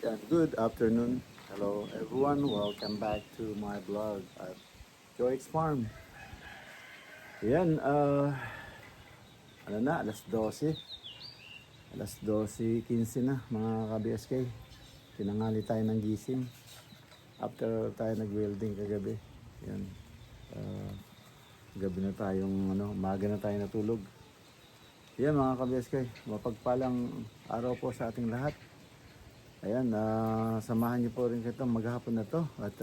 Yan, good afternoon. Hello everyone, welcome back to my vlog at Joyx Farm. Yan, ano na, alas 12. Alas 12:15 na mga ka-BSK. Tinanghali tayo ng gising. After tayo nag-welding kagabi. Yan, gabi na tayong, umaga na tayo natulog. Yan mga ka-BSK, mapagpalang araw po sa ating lahat. Ayan, samahan niyo po rin ito maghapon na to at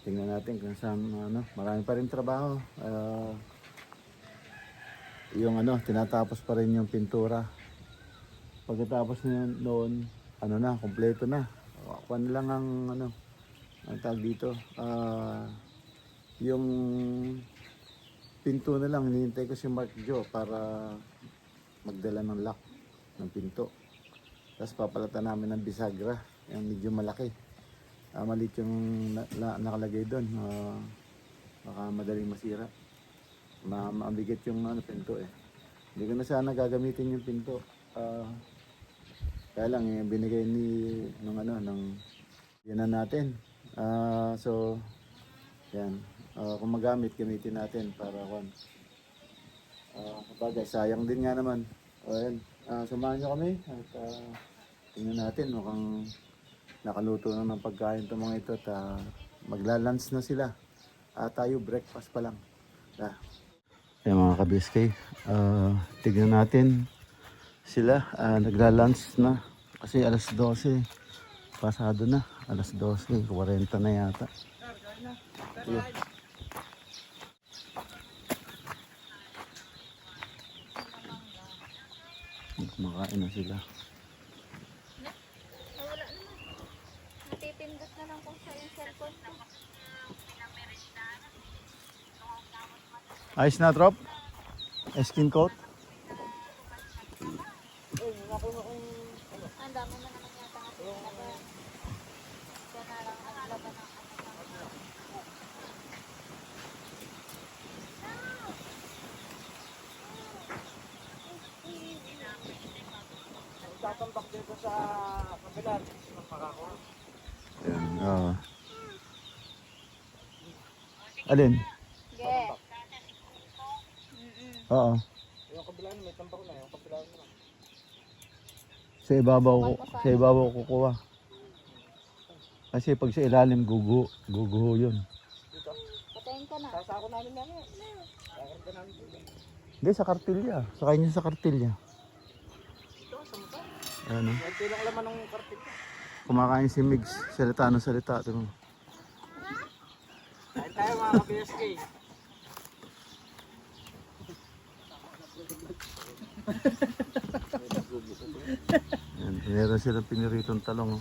tingnan natin kung saan, marami pa rin trabaho. Yung tinatapos pa rin yung pintura. Pagkatapos noon, kompleto na. Kuwan lang ang tawag dito. Yung pinto na lang, hinihintay ko si Mark Joe para magdala ng lock ng pinto. Tapos papalatan namin ng bisagra, yung medyo malaki. Maliit yung nakalagay doon. Baka madaling masira. Mabigat yung pinto eh. Hindi ko na sana gagamitin yung pinto. Kaya lang binigay ng yan natin. So yan. Kung magamit, gamitin natin para bagay, sayang din nga naman. Ayan. Samahan nyo kami at tingnan natin, mukhang nakaluto na ng pagkain itong mga ito at magla-lunch na sila. Tayo breakfast pa lang. Ayan mga ka-BSK, tignan natin sila, nagla-lunch na kasi alas 12 pasado na, alas 12:40 na yata. Ayan. Kumakain na sila. Wala naman. Natipindot na lang kung sa yung cellphone ko. Ayos na, trop? Skin coat? Ang dami na naman yata nga pinalaban. Kaya na lang naglaban ng Tatambak dito sa kabilang magpakakuha. Ayan, alin? Ge. Oo. Yung kabilang may tambak na, yung kabilang na. Sa ibabaw kukuha. Kasi pag sa ilalim guguho yun. Dito. Patayin ka na. Sasako namin namin. Sakarga namin dito. Hindi, sa kartilya. Sakay niya sa kartilya. Dito, sa mata. Ano? Ito lang laman ng kartil ko. Kumakain si Migs. Salita ng salita. Ito. Kain tayo mga ka-BSK. Ayan, meron silang piniritong talong.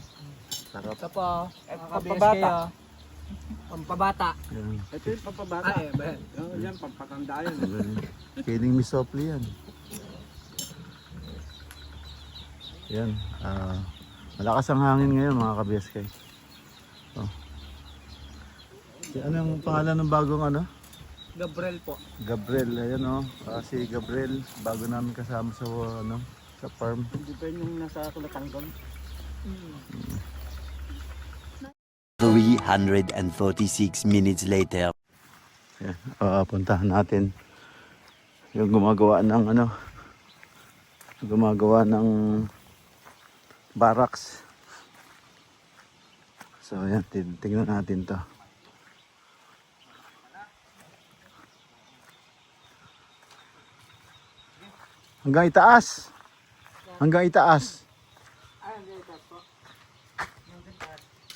Sarap. Ito po, pampabata. Pampabata. Ayan. Ito yung pampabata. Ay, yan, pampatanda yan. Kidding me softly yan. Yan. Malakas ang hangin ngayon mga ka-BSK. Oh. Ano yung pangalan ng bagong Gabriel po. Gabriel, ayan si Gabriel, bago namin kasama sa sa farm. Hindi pa yung nasa Kulatanggon. 346 minutes later. Ayan, puntahan natin yung gumagawa ng barracks. So ayan, tingnan natin to. Hanggang itaas. Hanggang itaas.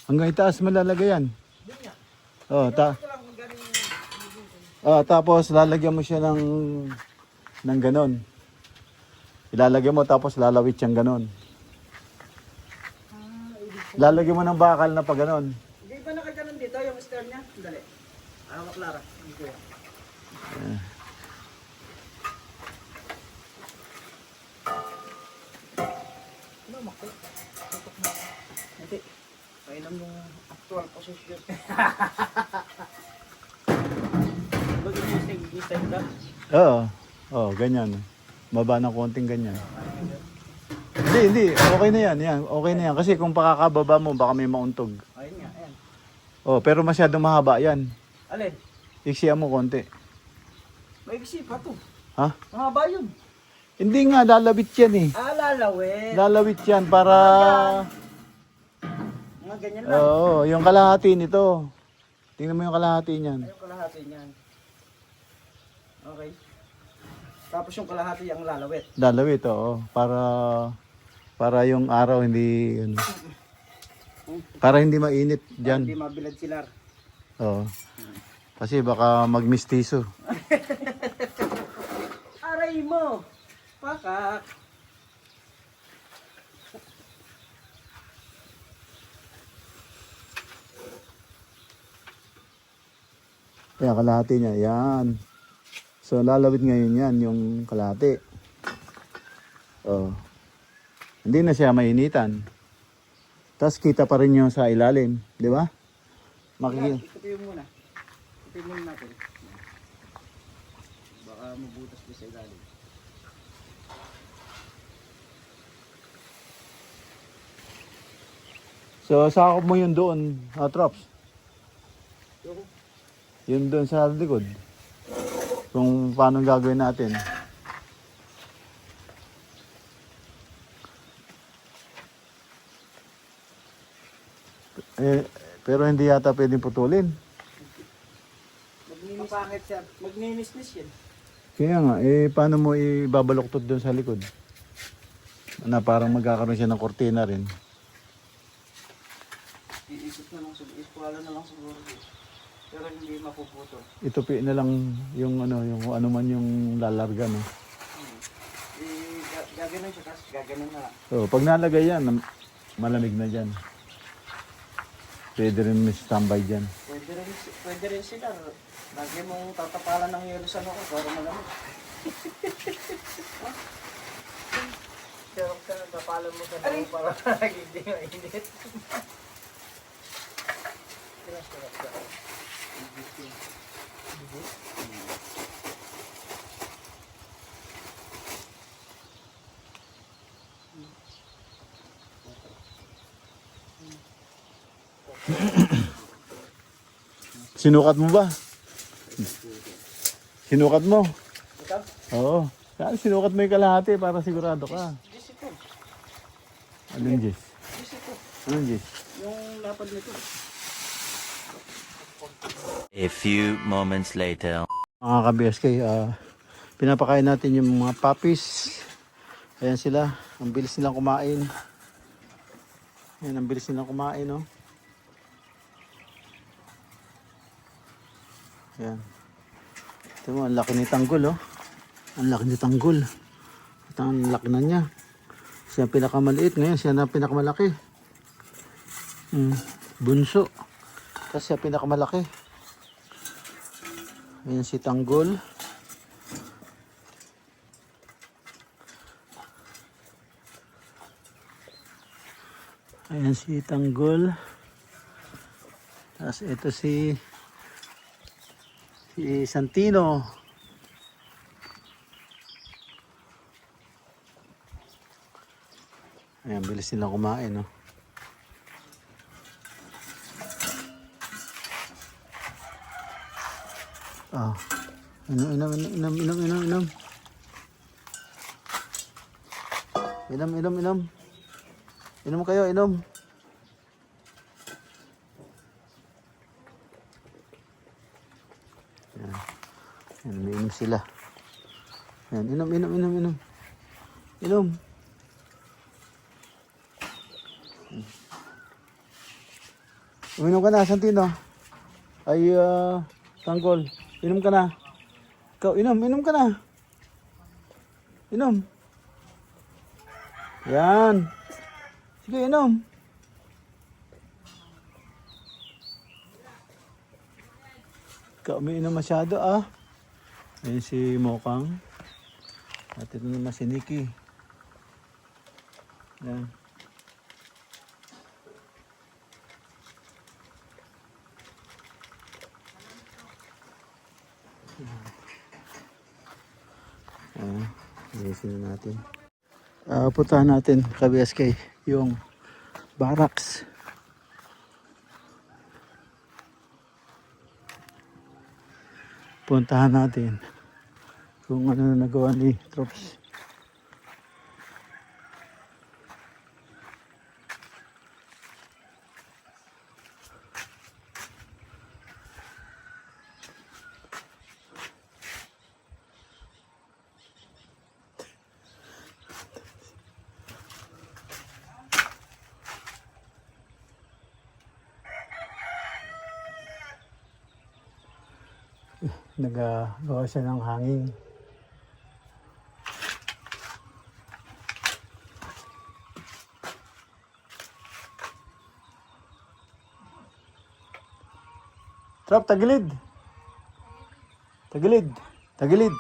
Hanggang itaas malalagay yan. Tapos lalagyan mo siya ng ganon. Ilalagyan mo tapos lalawit siyang ganon. Lalagyan mo ng bakal na pa ganon. Hindi ba nakaganon dito yung stern niya? Dali. Maklara. Dito yan. Hindi. Kailan yung actual position. Bagay yung isang Oo, ganyan. Baba ng konting ganyan. Hindi. Okay na yan. Yan. Okay na yan. Kasi kung pakakababa mo, baka may mauntog. Ayun nga, ayan. Oh, pero masyadong mahaba yan. Alin? Iksiyan mo konti. May pa to. Ha? Mahaba yun. Hindi nga, lalawit yan eh. Lalawin. Lalawit yan para... Mga ganyan lang. Oo, yung kalahati nito. Tingnan mo yung kalahati niyan. Yung kalahati niyan. Okay. Tapos yung kalahati ang lalawit. Lalawit, oo. Para yung araw hindi... Ano, para hindi mainit dyan. Hindi mabilad silar. Oo. Kasi baka magmistiso. Aray mo! Pakak! Yan, kalahati niya. Yan. So, lalawit ngayon yan, yung kalahati. Oh. Hindi na siya mainitan. Tapos kita pa rin yung sa ilalim. Di ba? Makikita. Itupiin muna. Itupiin muna natin. Baka mabutas ko sa ilalim. So, sakop mo yun doon, Trops. Yung Yun doon sa likod. Kung paano gagawin natin. Pero hindi yata pwedeng putulin. Mapangit siya. Magninis-nis yan. Kaya nga, paano mo ibabaluktot doon sa likod? Na parang magkakaroon siya ng kortina rin. Iisip na lang siguro. Iskwala na lang siguro. Pero hindi mapuputol. Itupi na lang yung ano man yung lalarga, no? Gaganon siya kasi gaganon na lang. So, pag nalagay yan, malamig na dyan. Pwede rin may standby dyan. Pwede rin sila. Lagi mong tatapalan ng yelo sa noko para malamig. Pero ka tapalan mo sa noko para hindi mainit. Sinukat mo ba? Sinukat mo? Ito? Oo. Saan sinukat mo yung kalahati para sigurado ka? Yes, ito. Anong Jis? Yes, ito. Anong Jis? Yung lapad nito. A few moments later. Mga ka-BSK, pinapakain natin yung mga puppies. Ayan sila. Ang bilis nilang kumain. Ayan, ang bilis nilang kumain, no? Ayan. Ito mo, ang laki ni Tanggol, oh. Ang laki ni Tanggol. At ang laki na niya. Siya ang pinakamaliit. Ngayon, siya na pinakamalaki. Bunso. Tapos siya pinakamalaki. Ayan si Tanggol. Ayan si Tanggol. Tapos ito si Santino. Ayan, bilis nilang kumain, no? Ah. Inom. Inom kayo, inom. Ayan. Ayan, umiinom sila. Ayan, inom. Inom. Uminom ka na, Santino. Ay, Tanggol. Inom ka na. Ikaw, inom ka na. Inom. Yan. Sige, inom. Ikaw, umiinom masyado, ah. Ayan si Mokang. At ito naman si Nikki. Yan. Ayan, ayusin na natin. Puntahan natin ka-BSK yung barracks. Puntahan natin kung ano na nagawa ni Trops. Nagagawa siya ng hangin. Trop, tagilid. Tagilid. Tagilid.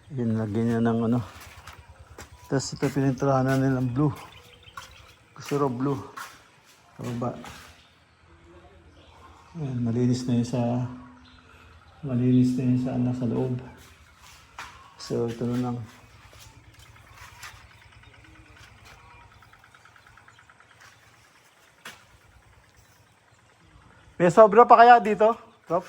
Yun, lagyan niya ng ano. Tapos ito pininturahan na nilang blue. Gusto raw blue. Sa baba. Ayan, malinis na yun sa sa loob. So ito na lang. May sobra pa kaya dito? Trop?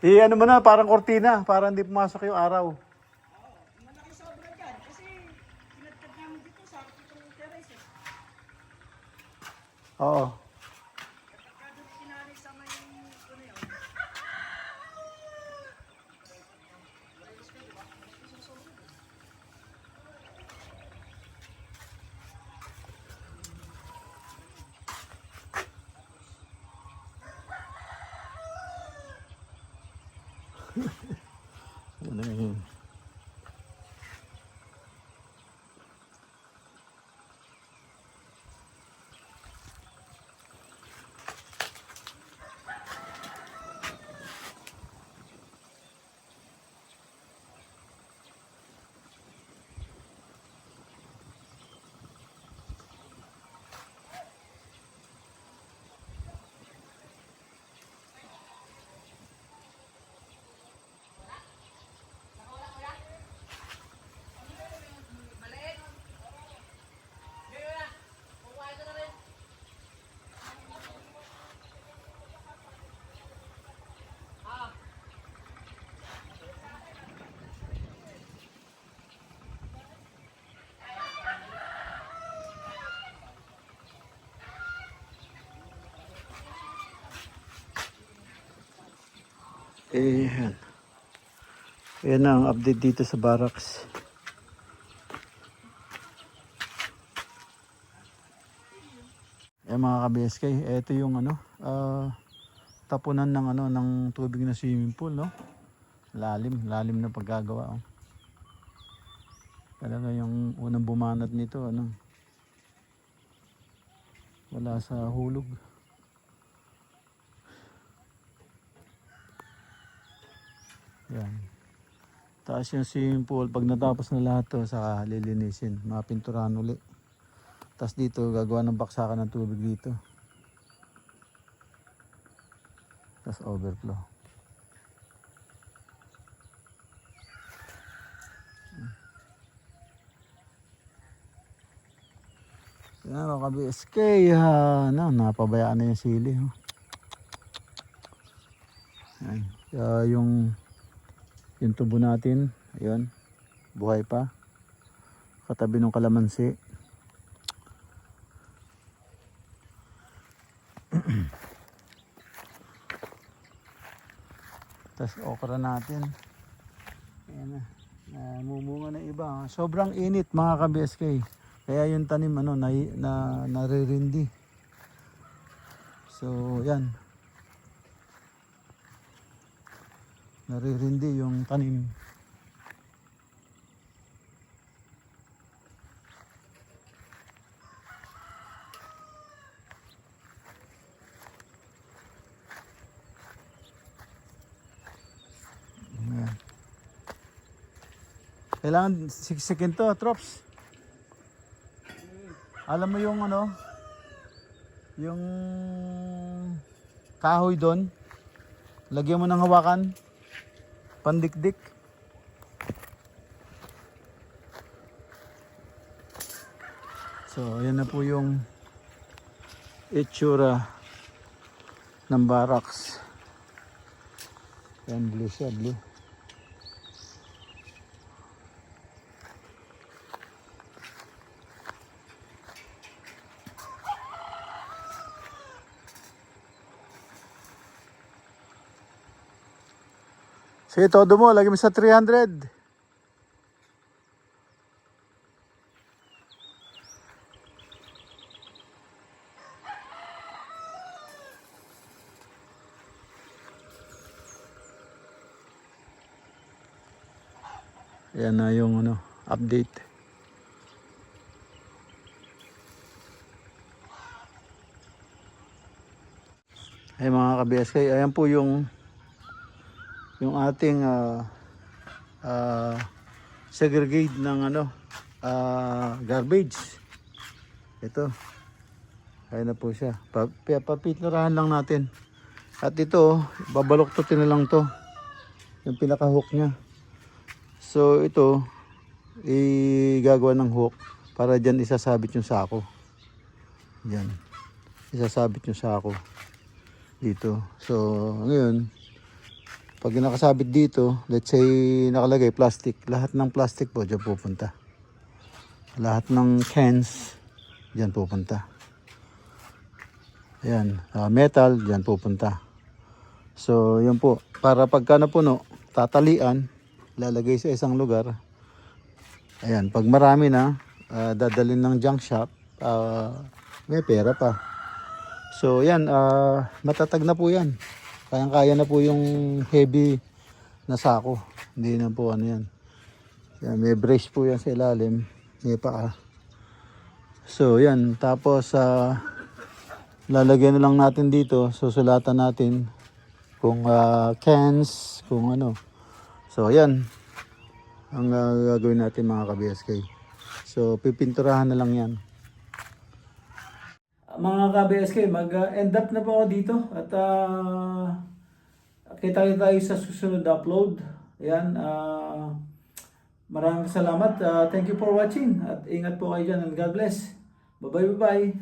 Ano mo na, parang kortina, para hindi pumasok yung araw. Malaki sobra dyan. Kasi pinagtag namin dito sa itong terrace eh. Oo. Pagka doon kinari sa may ano yun. Ano yun? Ayan. Ayan ang update dito sa barracks. Ayan mga ka-BSK, ito yung tapunan ng ng tubig na swimming pool, no? Lalim na paggagawa. Oh. Talaga yung unang bumanat nito, wala sa hulog. Yan. Taas yung swimming pool. Pag natapos na lahat to, saka lilinisin. Mapinturahan uli. Tapos dito, gagawa ng baksakan ng tubig dito. Tapos overflow. Yan mga ka-BSK. Napabayaan na yung sili. Oh. Yan. Kaya yung tubo natin, ayun, buhay pa. Katabi ng kalamansi. Tapos okra natin. Ayan na. Namumunga na iba. Sobrang init mga ka-BSK. Kaya yung tanim naririndi. So yan. Naririndi yung tanim. Ayan. Kailangan siksikin to, Trops. Alam mo yung yung kahoy doon, lagyan mo ng hawakan, pandikdik. So, ayan na po yung itsura ng barracks. Ayan, blue siya, blue. Sige, todo mo. Lagi mo sa 300. Yan na yung update. Ay mga ka-BSK, ayan po yung ating segregate ng garbage. Ito. Ayan na po siya. Papiturahan lang natin. At ito, babaluktutin na lang to. Yung pinaka-hook niya. So ito, igagawa ng hook para dyan isasabit yung sako. Yan. Isasabit yung sako. Dito. So ngayon, pag nakasabit dito, let's say nakalagay plastic, lahat ng plastic po dyan pupunta. Lahat ng cans dyan pupunta. Ayan, metal dyan pupunta. So yun po, para pagka napuno, tatalian, lalagay sa isang lugar. Ayan, pag marami na, dadalhin ng junk shop, may pera pa. So yan, matatag na po yan. Kayang-kaya na po yung heavy na sako. Hindi na po yan. Yan, may brace po yan sa ilalim. May paa. So yan, tapos lalagyan na lang natin dito. Susulatan natin kung cans, kung ano. So yan, ang gagawin natin mga ka-BSK. So pipinturahan na lang yan. Mga ka-BSK, mag-end up na po ako dito at kita tayo sa susunod na upload. Ayan, maraming salamat. Thank you for watching at ingat po kayo dyan and God bless. Bye bye.